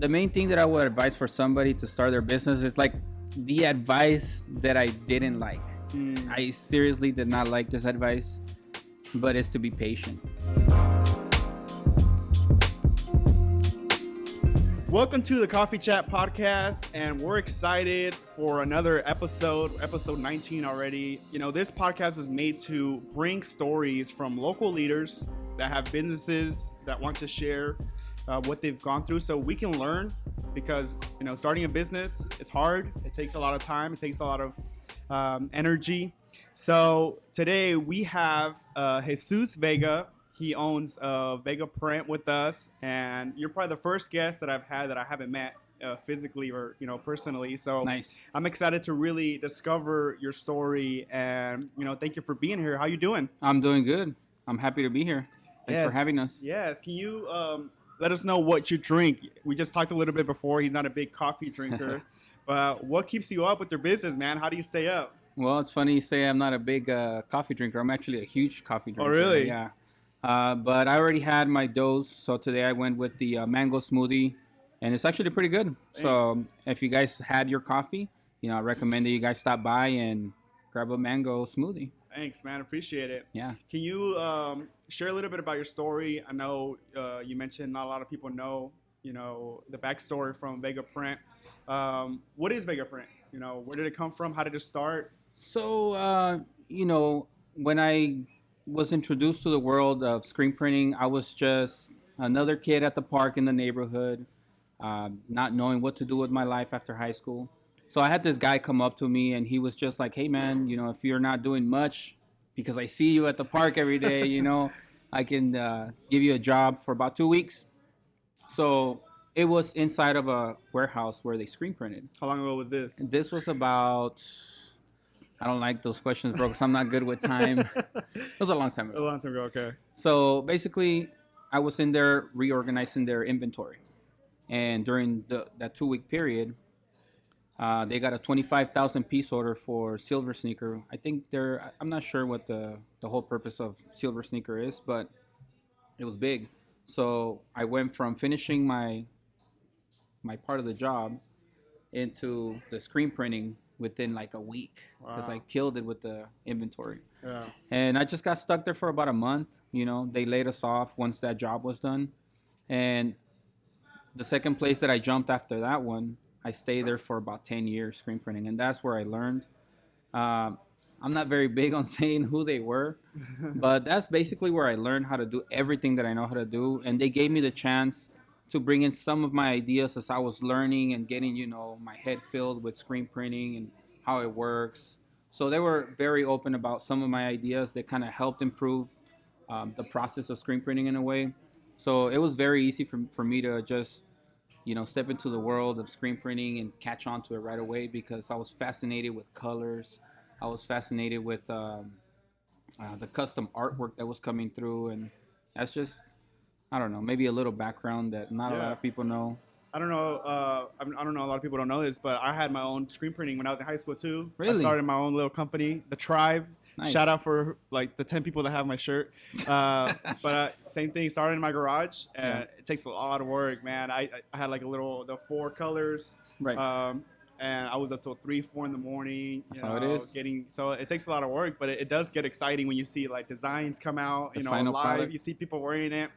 the main thing that I would advise for somebody to start their business is like the advice that I didn't like. I seriously did not like this advice, but it's to be patient. Welcome to the Coffee Chat Podcast, and we're excited for another episode 19 already. You know, this podcast was made to bring stories from local leaders that have businesses that want to share what they've gone through so we can learn, because, you know, starting a business, it's hard. It takes a lot of time. It takes a lot of energy. So today we have Jesus Vega. He owns Vega Print with us, and you're probably the first guest that I've had that I haven't met physically or, you know, personally. So Nice. I'm excited to really discover your story, and, you know, thank you for being here. How you doing? I'm doing good. I'm happy to be here. Thanks for having us. Yes. Can you let us know what you drink? We just talked a little bit before. He's not a big coffee drinker, but what keeps you up with your business, man? How do you stay up? Well, it's funny you say I'm not a big coffee drinker. I'm actually a huge coffee drinker. Oh, really? Yeah. But I already had my dose, so today I went with the mango smoothie, and it's actually pretty good. Thanks. So if you guys had your coffee, you know, I recommend that you guys stop by and grab a mango smoothie. Thanks, man. Appreciate it. Yeah. Can you share a little bit about your story? I know you mentioned not a lot of people know, you know, the backstory from Vega Print. What is Vega Print? You know, where did it come from? How did it start? So, you know, when I was introduced to the world of screen printing, I was just another kid at the park in the neighborhood, not knowing what to do with my life after high school. So I had this guy come up to me, and he was just like, hey, man, you know, if you're not doing much, because I see you at the park every day, you know, I can give you a job for about 2 weeks. So it was inside of a warehouse where they screen printed. How long ago was this? This was about, I don't like those questions, bro, because I'm not good with time. It was a long time A ago. long time ago, okay. So basically, I was in there reorganizing their inventory. And during that 2 week period, they got a 25,000 piece order for Silver Sneaker. I think I'm not sure what the whole purpose of Silver Sneaker is, but it was big. So I went from finishing my part of the job into the screen printing within like a week, because I killed it with the inventory. Yeah. And I just got stuck there for about a month. You know, they laid us off once that job was done. And the second place that I jumped after that one, I stayed there for about 10 years screen printing, and that's where I learned. I'm not very big on saying who they were, but that's basically where I learned how to do everything that I know how to do. And they gave me the chance to bring in some of my ideas as I was learning and getting, you know, my head filled with screen printing and how it works. So they were very open about some of my ideas that kind of helped improve the process of screen printing in a way. So it was very easy for me to just, you know, step into the world of screen printing and catch on to it right away, because I was fascinated with colors. I was fascinated with the custom artwork that was coming through. And that's just, I don't know, maybe a little background that not a lot of people know. I don't know. I don't know. A lot of people don't know this, but I had my own screen printing when I was in high school too. Really? I started my own little company, The Tribe. Nice. Shout out for like the 10 people that have my shirt. But same thing. Started in my garage, and it takes a lot of work, man. I had like the 4 colors. Right. And I was up till 3-4 in the morning. That's how it is. So it takes a lot of work, but it does get exciting when you see like designs come out. The You know, final live. product. You see people wearing it.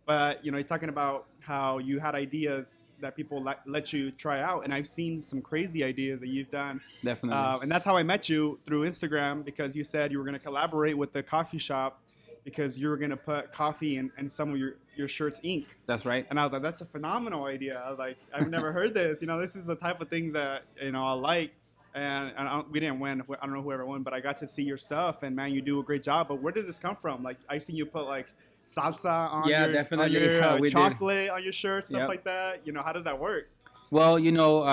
But, you know, you're talking about how you had ideas that people let you try out. And I've seen some crazy ideas that you've done. Definitely. And that's how I met you, through Instagram, because you said you were going to collaborate with the coffee shop because you were going to put coffee in some of your shirt's ink. That's right. And I was like, that's a phenomenal idea. I was like, I've never heard this. You know, this is the type of things that, you know, I like. And we didn't win. I don't know whoever won, but I got to see your stuff. And, man, you do a great job. But where does this come from? Like, I've seen you put, like, salsa on definitely. your chocolate on your shirt, stuff Yep. like that. You know, how does that work? Well, you know,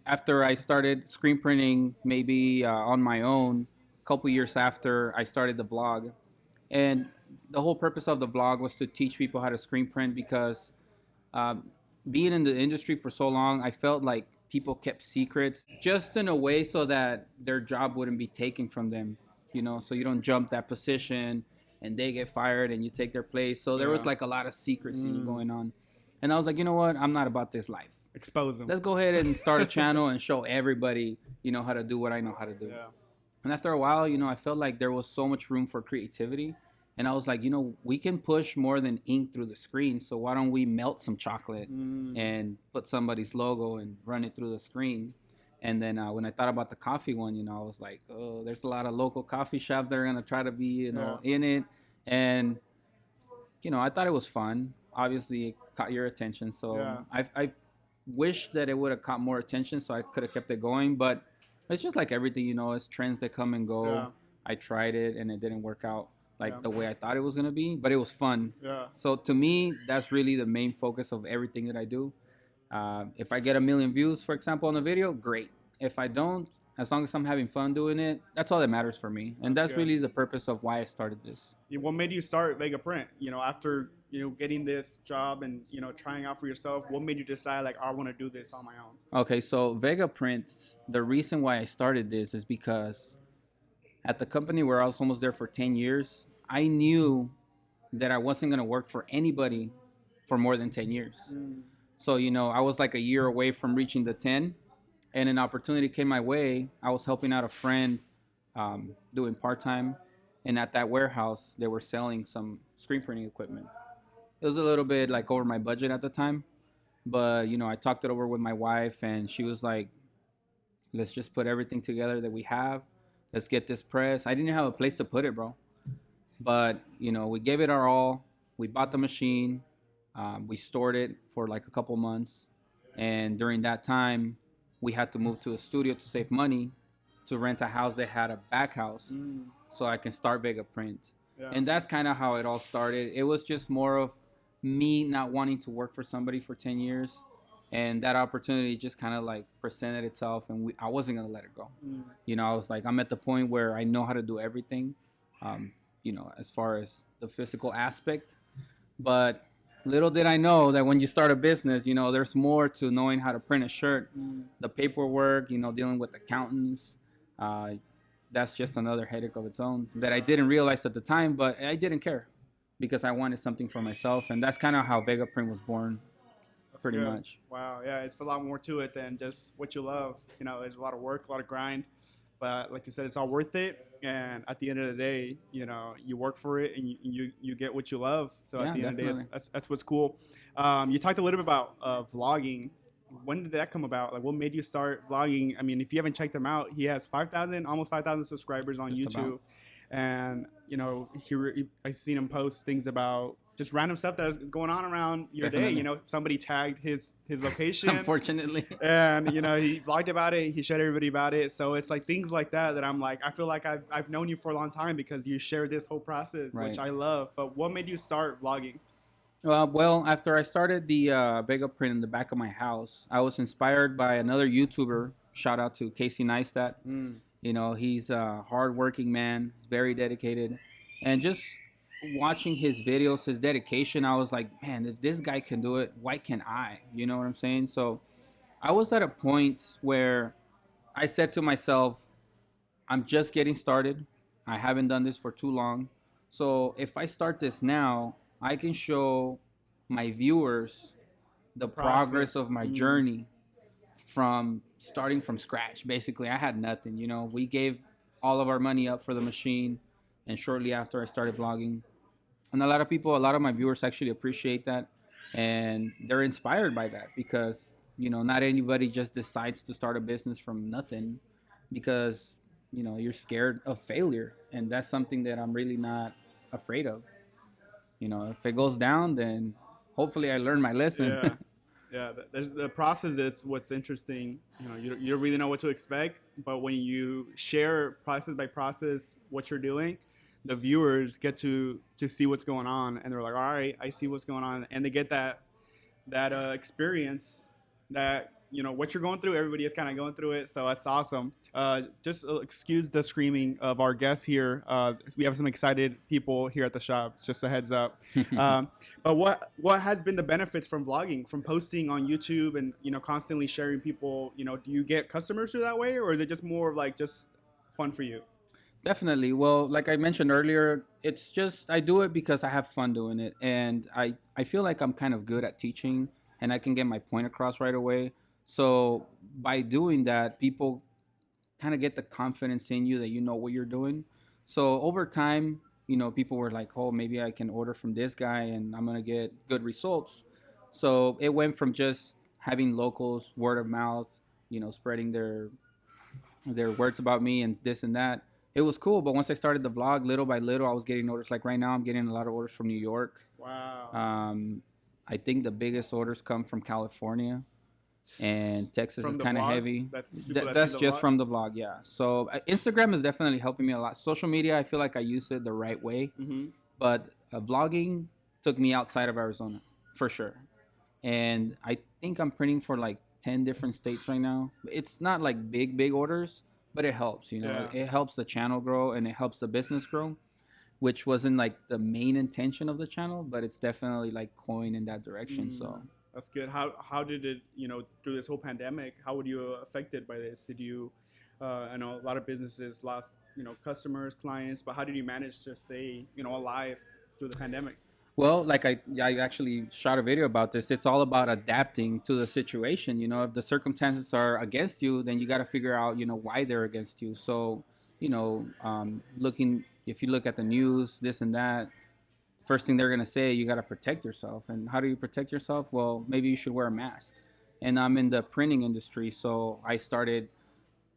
after I started screen printing, maybe on my own, a couple years after, I started the vlog. And the whole purpose of the vlog was to teach people how to screen print, because being in the industry for so long, I felt like people kept secrets just in a way so that their job wouldn't be taken from them, you know, so you don't jump that position and they get fired and you take their place. So there was like a lot of secrecy going on. And I was like, you know what? I'm not about this life. Expose them. let's go ahead and start a channel and show everybody, how to do what I know how to do. Yeah. And after a while, I felt like there was so much room for creativity. And I was like, we can push more than ink through the screen. So why don't we melt some chocolate and put somebody's logo and run it through the screen? And then when I thought about the coffee one, I was like, oh, there's a lot of local coffee shops that are going to try to be, in it. And, I thought it was fun. Obviously, it caught your attention. So I wish that it would have caught more attention so I could have kept it going. But it's just like everything, it's trends that come and go. Yeah. I tried it and it didn't work out Yeah. the way I thought it was going to be, but it was fun. Yeah. So to me, that's really the main focus of everything that I do. If I get 1 million views, for example, on a video, great. If I don't, as long as I'm having fun doing it, that's all that matters for me. And that's good. really the purpose of why I started this. What made you start Vega Print? After getting this job and trying out for yourself, what made you decide like I want to do this on my own? Okay, so Vega Prints, the reason why I started this is because at the company where I was almost there for 10 years, I knew that I wasn't going to work for anybody for more than 10 years. So, I was like a year away from reaching the 10, and an opportunity came my way. I was helping out a friend doing part-time, and at that warehouse, they were selling some screen printing equipment. It was a little bit like over my budget at the time, but, I talked it over with my wife, and she was like, let's just put everything together that we have. Let's get this press. I didn't have a place to put it, bro. But, we gave it our all. We bought the machine. We stored it for like a couple months. And during that time, we had to move to a studio to save money to rent a house that had a back house so I can start Vega Print. Yeah. And that's kind of how it all started. It was just more of me not wanting to work for somebody for 10 years. And that opportunity just kind of like presented itself, and I wasn't going to let it go. I was like, I'm at the point where I know how to do everything, as far as the physical aspect. But little did I know that when you start a business, there's more to knowing how to print a shirt. The paperwork, dealing with accountants, that's just another headache of its own that I didn't realize at the time, but I didn't care because I wanted something for myself. And that's kind of how Vega Print was born. Pretty good. much. Wow. Yeah, it's a lot more to it than just what you love. There's a lot of work, a lot of grind, but like you said, it's all worth it. And at the end of the day, you work for it and you get what you love. So Yeah, at the end definitely. of the day, that's what's cool. You talked a little bit about vlogging. When did that come about? Like, what made you start vlogging? I mean, if you haven't checked him out, he has almost 5,000 subscribers on Just YouTube. about. And I've seen him post things about just random stuff that is going on around your Definitely. day. Somebody tagged his location, Unfortunately. and he vlogged about it. He showed everybody about it. So it's like things like that I'm like, I feel like I've known you for a long time because you shared this whole process, Right. which I love. But what made you start vlogging? Well, after I started the Vega Print in the back of my house, I was inspired by another YouTuber. Shout out to Casey Neistat. He's a hardworking man, very dedicated, and just watching his videos, his dedication, I was like, man, if this guy can do it, why can't I? You know what I'm saying? So I was at a point where I said to myself, I'm just getting started. I haven't done this for too long. So if I start this now, I can show my viewers the progress of my journey from starting from scratch. Basically, I had nothing. We gave all of our money up for the machine, and shortly after I started vlogging. And a lot of my viewers actually appreciate that, and they're inspired by that because, not anybody just decides to start a business from nothing because, you're scared of failure. And that's something that I'm really not afraid of. If it goes down, then hopefully I learned my lesson. Yeah. Yeah, there's the process. That's what's interesting. You don't really know what to expect, but when you share process by process what you're doing, the viewers get to see what's going on, and they're like, all right, I see what's going on, and they get that experience that what you're going through. Everybody is kind of going through it, so that's awesome. Just excuse the screaming of our guests here. We have some excited people here at the shop. It's just a heads up. But what has been the benefits from vlogging, from posting on YouTube, and constantly sharing people? Do you get customers through that way, or is it just more of like just fun for you? Definitely. Well, like I mentioned earlier, it's just I do it because I have fun doing it, and I feel like I'm kind of good at teaching and I can get my point across right away. So by doing that, people kind of get the confidence in you that you know what you're doing. So over time, people were like, "Oh, maybe I can order from this guy and I'm gonna get good results." So it went from just having locals, word of mouth, spreading their words about me and this and that. It was cool, but once I started the vlog, little by little, I was getting orders. Like right now, I'm getting a lot of orders from New York. Wow. I think the biggest orders come from California, and Texas From is the kind of vlog? heavy. That's people that That's see the just vlog? from the vlog, yeah. So Instagram is definitely helping me a lot. Social media, I feel like I use it the right way, Mm-hmm. but vlogging took me outside of Arizona for sure. And I think I'm printing for like 10 different states right now. It's not like big orders, but it helps. Yeah. It helps the channel grow and it helps the business grow, which wasn't like the main intention of the channel, but it's definitely like going in that direction. So That's good. How did it, through this whole pandemic, how were you affected by this? Did you, I know a lot of businesses lost, customers, clients, but how did you manage to stay, alive through the pandemic? well, like I actually shot a video about this. It's all about adapting to the situation. If the circumstances are against you, then you got to figure out, why they're against you. So, looking, if you look at the news, this and that, first thing they're gonna say, you got to protect yourself. And how do you protect yourself? Well, maybe you should wear a mask. And I'm in the printing industry, so I started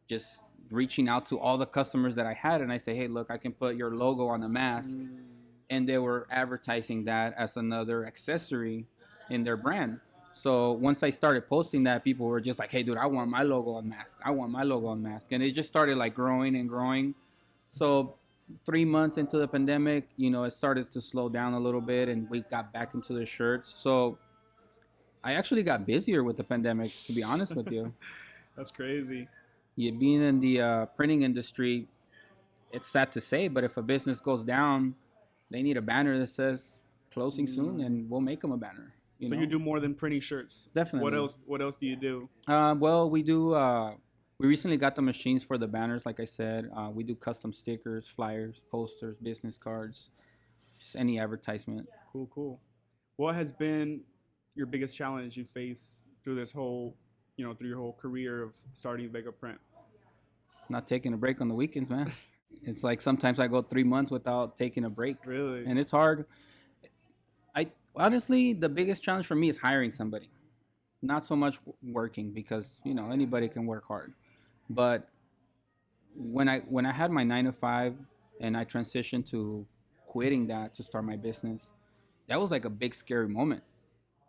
just reaching out to all the customers that I had, and I say, hey, look, I can put your logo on the mask, and they were advertising that as another accessory in their brand. So once I started posting that, people were just like, hey, dude, I want my logo on mask. I want my logo on mask. And it just started like growing and growing. So 3 months into the pandemic, it started to slow down a little bit and we got back into the shirts. So I actually got busier with the pandemic, to be honest with you. That's crazy. Yeah, being in the printing industry, it's sad to say, but if a business goes down, they need a banner that says closing soon, and we'll make them a banner. So you do more than printing shirts. Definitely. What else? What else do you do? Well, we do. We recently got the machines for the banners. Like I said, we do custom stickers, flyers, posters, business cards, just any advertisement. Cool, cool. What has been your biggest challenge you face through this whole, through your whole career of starting Vega Print? Not taking a break on the weekends, man. It's like sometimes I go 3 months without taking a break. Really? And it's hard. I honestly, the biggest challenge for me is hiring somebody. Not so much working, because anybody can work hard. But when I had my 9 to 5 and I transitioned to quitting that to start my business, that was like a big scary moment,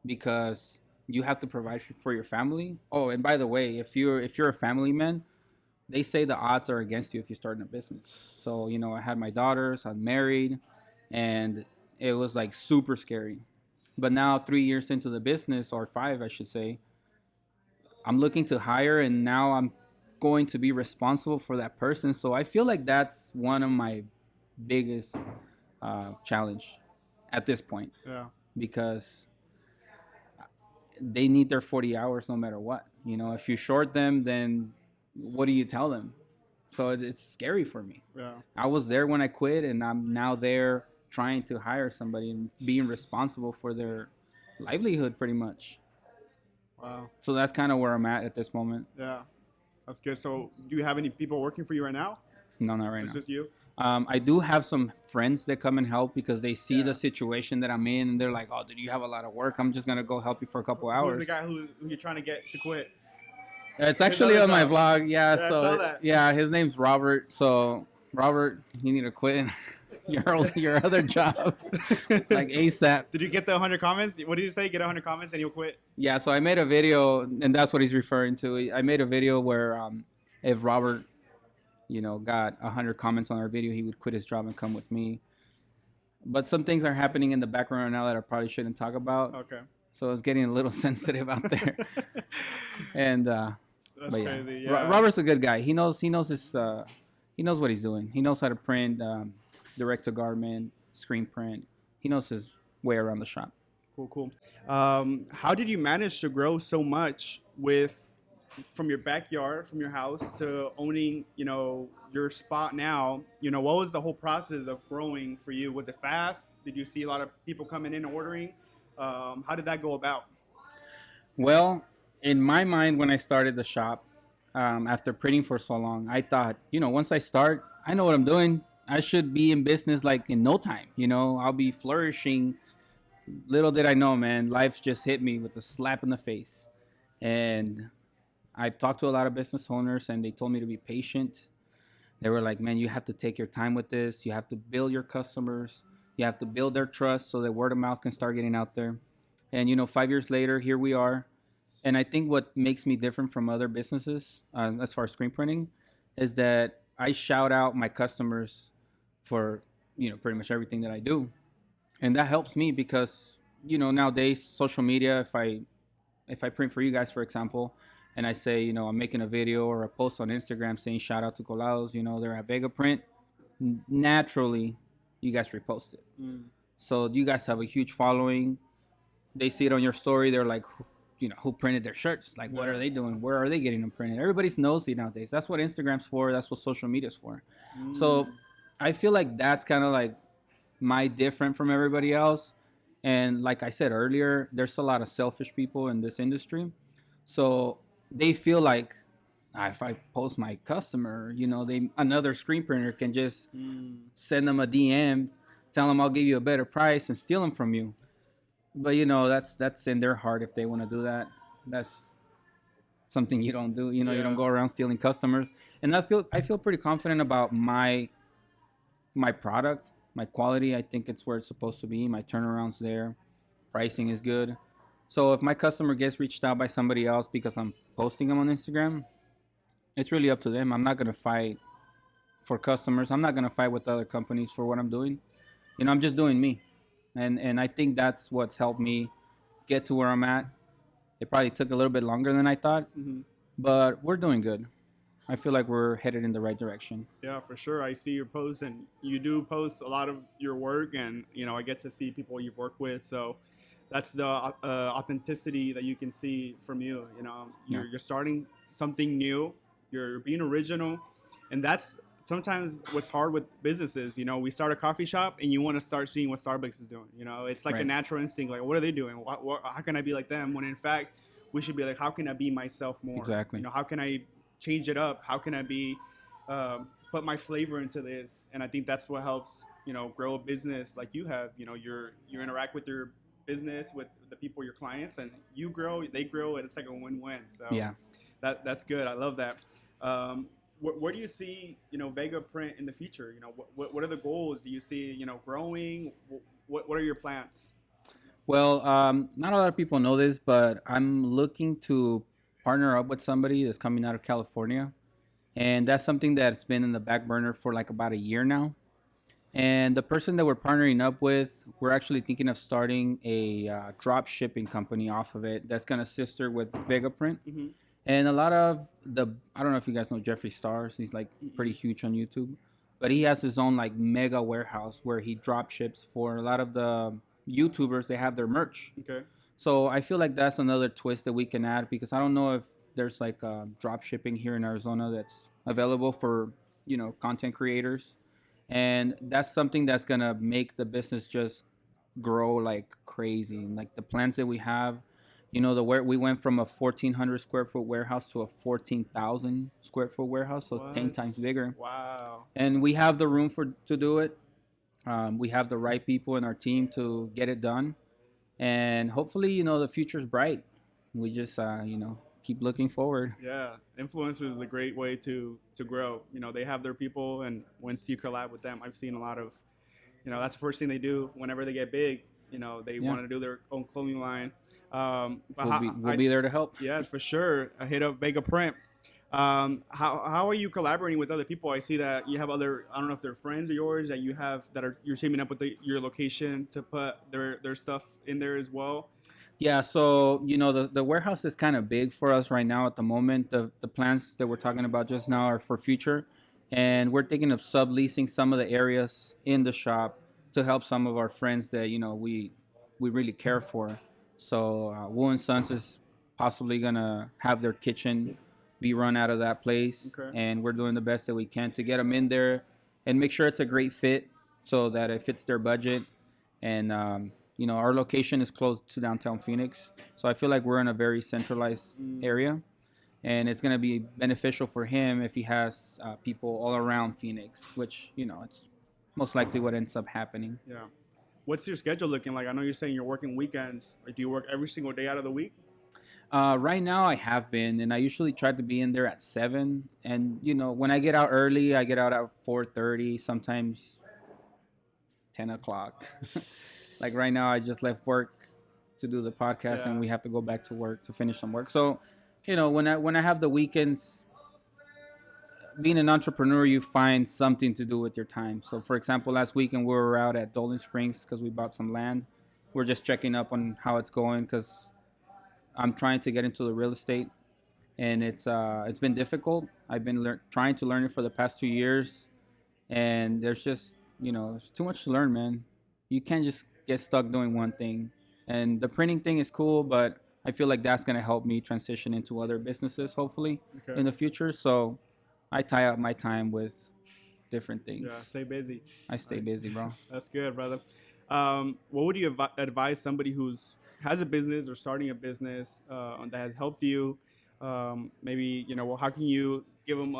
because you have to provide for your family. Oh, and by the way, if you're a family man, they say the odds are against you if you start in a business. So I had my daughters, I'm married, and it was like super scary. But now 3 years into the business, or 5 I should say, I'm looking to hire, and now I'm going to be responsible for that person. So I feel like that's one of my biggest challenge at this point, Yeah. because they need their 40 hours no matter what. If you short them, then what do you tell them? So it's scary for me. Yeah. I was there when I quit, and I'm now there trying to hire somebody and being responsible for their livelihood pretty much. Wow. So that's kind of where I'm at this moment. Yeah. That's good. So, do you have any people working for you right now? No, not right It's now. just you. I do have some friends that come and help, because they see Yeah. the situation that I'm in, and they're like, "Oh, did you have a lot of work? I'm just gonna go help you for a couple Who's hours." the guy who you're trying to get to quit? It's actually other on my job. vlog. Yeah, Yeah, I so saw that. yeah, his name's Robert. So Robert, you need to quit your other job like ASAP. Did you get the 100 comments? What did you say? Get 100 comments and you'll quit? Yeah, so I made a video, and that's what he's referring to. I made a video where if Robert, got 100 comments on our video, he would quit his job and come with me. But some things are happening in the background right now that I probably shouldn't talk about. Okay. So it's getting a little sensitive out there. And That's but yeah. crazy. Yeah. Robert's a good guy. He knows his he knows what he's doing. He knows how to print, direct to garment, screen print. He knows his way around the shop. Cool, cool. How did you manage to grow so much from your backyard, from your house, to owning, your spot now? What was the whole process of growing for you? Was it fast? Did you see a lot of people coming in ordering? How did that go about? Well, in my mind, when I started the shop, after printing for so long, I thought, once I start, I know what I'm doing. I should be in business like in no time. I'll be flourishing. Little did I know, man, life just hit me with a slap in the face. And I've talked to a lot of business owners, and they told me to be patient. They were like, man, you have to take your time with this. You have to build your customers. You have to build their trust so that word of mouth can start getting out there. And 5 years later, here we are. And I think what makes me different from other businesses, as far as screen printing, is that I shout out my customers for pretty much everything that I do, and that helps me because nowadays social media. If I print for you guys, for example, and I say I'm making a video or a post on Instagram saying shout out to Colados, they're at Vega Print, naturally, you guys repost it. Mm. So you guys have a huge following. They see it on your story. They're like, who printed their shirts? Like, what are they doing? Where are they getting them printed? Everybody's nosy nowadays. That's what Instagram's for. That's what social media's for. So Mm. I feel like that's kind of like my different from everybody else. And like I said earlier, there's a lot of selfish people in this industry. So they feel like, if I post my customer, they another screen printer can just Mm. send them a DM, tell them I'll give you a better price and steal them from you. But that's in their heart if they want to do that. That's something you don't do. You don't Yeah. go around stealing customers. And I feel pretty confident about my product, my quality. I think it's where it's supposed to be. My turnaround's there. Pricing is good. So if my customer gets reached out by somebody else because I'm posting them on Instagram, it's really up to them. I'm not gonna fight for customers. I'm not gonna fight with other companies for what I'm doing. I'm just doing me, and I think that's what's helped me get to where I'm at. It probably took a little bit longer than I thought, Hmm. but we're doing good. I feel like we're headed in the right direction. Yeah, for sure. I see your posts, and you do post a lot of your work, and I get to see people you've worked with. So that's the authenticity that you can see from you. Yeah, You're starting something new. You're being original, and that's sometimes what's hard with businesses. We start a coffee shop, and you want to start seeing what Starbucks is doing. It's like a right. natural instinct. Like, what are they doing? How can I be like them? When in fact, we should be like, how can I be myself more? Exactly. How can I change it up? How can I be put my flavor into this? And I think that's what helps grow a business like you have. You interact with your business, with the people, your clients, and you grow, they grow, and it's like a win-win. So Yeah. that's good. I love that. Where do you see Vega Print in the future? What are the goals? Do you see growing? What are your plans? Well, not a lot of people know this, but I'm looking to partner up with somebody that's coming out of California. And that's something that's been in the back burner for like about a year now. And the person that we're partnering up with, we're actually thinking of starting a drop shipping company off of it that's going to sister with Vega Print. Mm-hmm. And a lot of I don't know if you guys know Jeffree Stars. He's like pretty huge on YouTube, but he has his own like mega warehouse where he drop ships for a lot of the YouTubers. They have their merch. Okay. So I feel like that's another twist that we can add because I don't know if there's like drop shipping here in Arizona that's available for content creators, and that's something that's gonna make the business just grow like crazy. And like the plans that we have, the where we went from a 1,400 square foot warehouse to a 14,000 square foot warehouse, so 10 What? times bigger. Wow. And we have the room to do it. We have the right people in our team to get it done, and hopefully, the future's bright. We just, keep looking forward. Yeah, influencers is a great way to grow. They have their people, and once you collab with them, I've seen a lot of, that's the first thing they do whenever they get big. They Yeah. want to do their own clothing line. But We'll be there to help. yes, for sure. I hit up Vega Print. How are you collaborating with other people? I see that you have other. I don't know if they're friends of yours that you have that are you're teaming up with your location to put their stuff in there as well. Yeah, so the warehouse is kind of big for us right now at the moment. The plans that we're talking about just now are for future, and we're thinking of subleasing some of the areas in the shop to help some of our friends that we really care for. So Wu and Sons is possibly gonna have their kitchen be run out of that place, Okay. and we're doing the best that we can to get them in there and make sure it's a great fit so that it fits their budget. And Our location is close to downtown Phoenix, so I feel like we're in a very centralized area, and it's gonna be beneficial for him if he has people all around Phoenix, which it's most likely what ends up happening. Yeah. What's your schedule looking like? I know you're saying you're working weekends. Like, do you work every single day out of the week? Right now, I have been, and I usually try to be in there at 7. And when I get out early, I get out at 4:30, sometimes 10 o'clock. Like right now, I just left work to do the podcast, Yeah. and we have to go back to work to finish some work. So, when I have the weekends, being an entrepreneur, you find something to do with your time. So, for example, last weekend we were out at Dolan Springs because we bought some land. We're just checking up on how it's going because I'm trying to get into the real estate, and it's been difficult. I've been trying to learn it for the past 2 years, and there's just there's too much to learn, man. You can't just get stuck doing one thing. And the printing thing is cool, but I feel like that's gonna help me transition into other businesses, hopefully, Okay. in the future. So I tie up my time with different things. Yeah, stay busy. I stay busy, bro. That's good, brother. What would you advise somebody who's has a business or starting a business that has helped you? Maybe well, how can you give them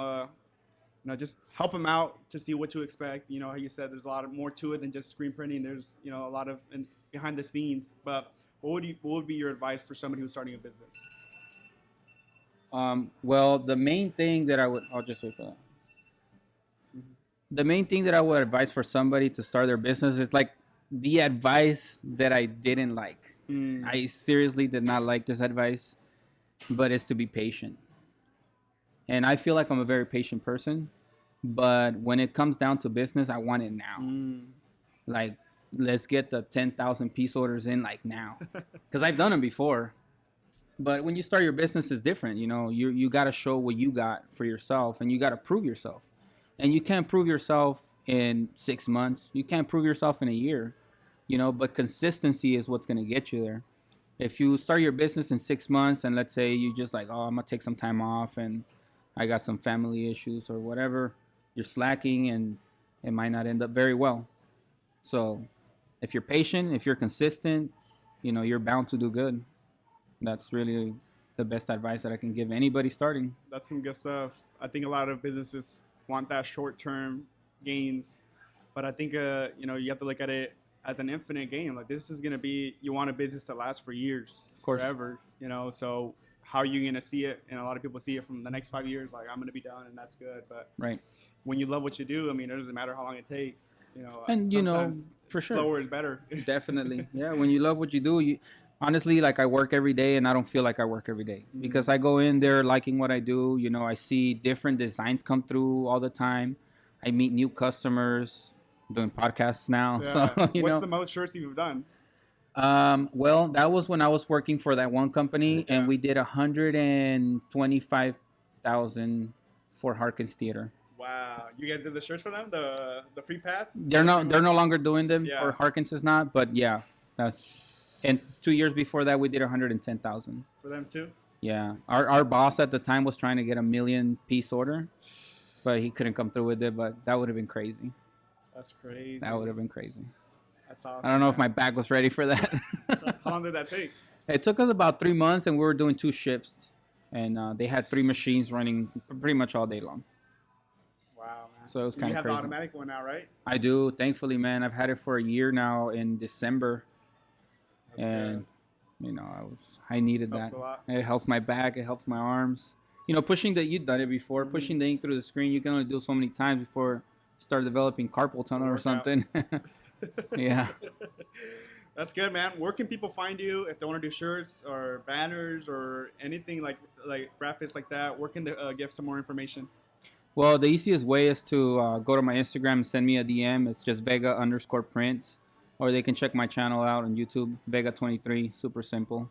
just help them out to see what to expect? How you said there's a lot more to it than just screen printing. There's a lot of behind the scenes. But what would be your advice for somebody who's starting a business? Well, the main thing that I'll just wait for that. The main thing that I would advise for somebody to start their business is like the advice that I didn't like. I seriously did not like this advice, but it's to be patient. And I feel like I'm a very patient person, but when it comes down to business, I want it now. Like, let's get the 10,000 piece orders in like now, because I've done them before. But when you start your business, it's different. You got to show what you got for yourself, and you got to prove yourself. And you can't prove yourself in 6 months. You can't prove yourself in a year. But consistency is what's going to get you there. If you start your business in 6 months and let's say you just like, oh, I'm going to take some time off and I got some family issues or whatever, you're slacking and it might not end up very well. So if you're patient, if you're consistent, you're bound to do good. That's really the best advice that I can give anybody starting. That's some good stuff. I think a lot of businesses want that short-term gains, but I think you have to look at it as an infinite game. Like, this is gonna be, you want a business to last for years, of course, forever. So how are you gonna see it? And a lot of people see it from the next 5 years. Like, I'm gonna be done, and that's good. But right, when you love what you do, I mean, it doesn't matter how long it takes. And sometimes for sure, slower is better. Definitely, yeah. When you love what you do, honestly, like I work every day, and I don't feel like I work every day because I go in there liking what I do. I see different designs come through all the time. I meet new customers. Doing podcasts now. Yeah. So What's the most shirts you've done? Well, that was when I was working for that one company, and we did 125,000 for Harkins Theater. Wow, you guys did the shirts for them, the free pass? They're no longer doing them, Yeah. or Harkins is not. But yeah, that's. And 2 years before that, we did 110,000 for them too. Yeah, our boss at the time was trying to get a 1,000,000 piece order, but he couldn't come through with it. But that would have been crazy. That's crazy. That would have been crazy. That's awesome. I don't know if my back was ready for that. How long did that take? It took us about 3 months, and we were doing 2 shifts. And they had 3 machines running pretty much all day long. Wow, man. So it was kind You of have the crazy. automatic one now, right? I do, thankfully, man. I've had it for a year now in December. That's And, I needed Helps that. a lot. It helps my back. It helps my arms. Pushing you've done it before. Pushing the ink through the screen, you can only do so many times before you start developing carpal tunnel or work out. something. Yeah. That's good, man. Where can people find you if they want to do shirts or banners or anything like graphics like that? Where can they give some more information? Well, the easiest way is to go to my Instagram and send me a DM. It's just Vega_prints. Or they can check my channel out on YouTube, Vega23. Super simple.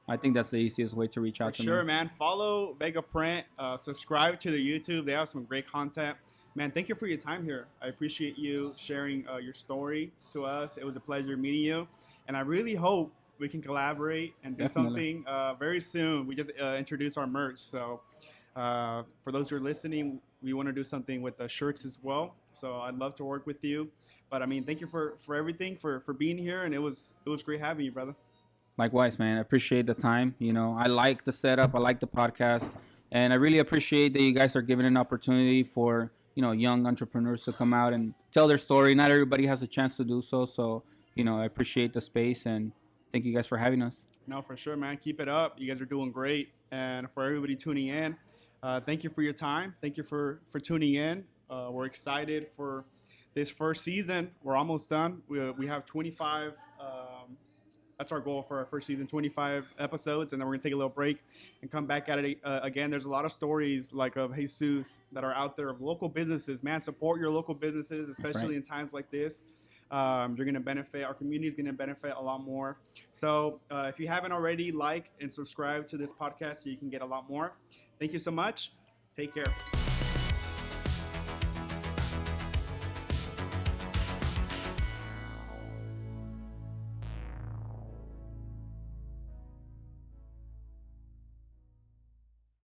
I think that's the easiest way to reach out to me. Sure, man. Follow Vega Print. Subscribe to their YouTube. They have some great content. Man, thank you for your time here. I appreciate you sharing your story to us. It was a pleasure meeting you. And I really hope we can collaborate and do Definitely. something very soon. We just introduced our merch. So For those who are listening, we want to do something with the shirts as well. So I'd love to work with you. But I mean, thank you for everything, for being here, and it was great having you, brother. Likewise, man. I appreciate the time. I like the setup. I like the podcast, and I really appreciate that you guys are giving an opportunity for young entrepreneurs to come out and tell their story. Not everybody has a chance to do so. So I appreciate the space, and thank you guys for having us. No, for sure, man. Keep it up. You guys are doing great. And for everybody tuning in, thank you for your time. Thank you for tuning in. We're excited for this first season. We're almost done. We have 25. That's our goal for our first season, 25 episodes, and then we're gonna take a little break and come back at it again. There's a lot of stories like of Jesus that are out there of local businesses. Man, support your local businesses, especially in times like this. You're gonna benefit. Our community is gonna benefit a lot more. So if you haven't already, like and subscribe to this podcast so you can get a lot more. Thank you so much. Take care.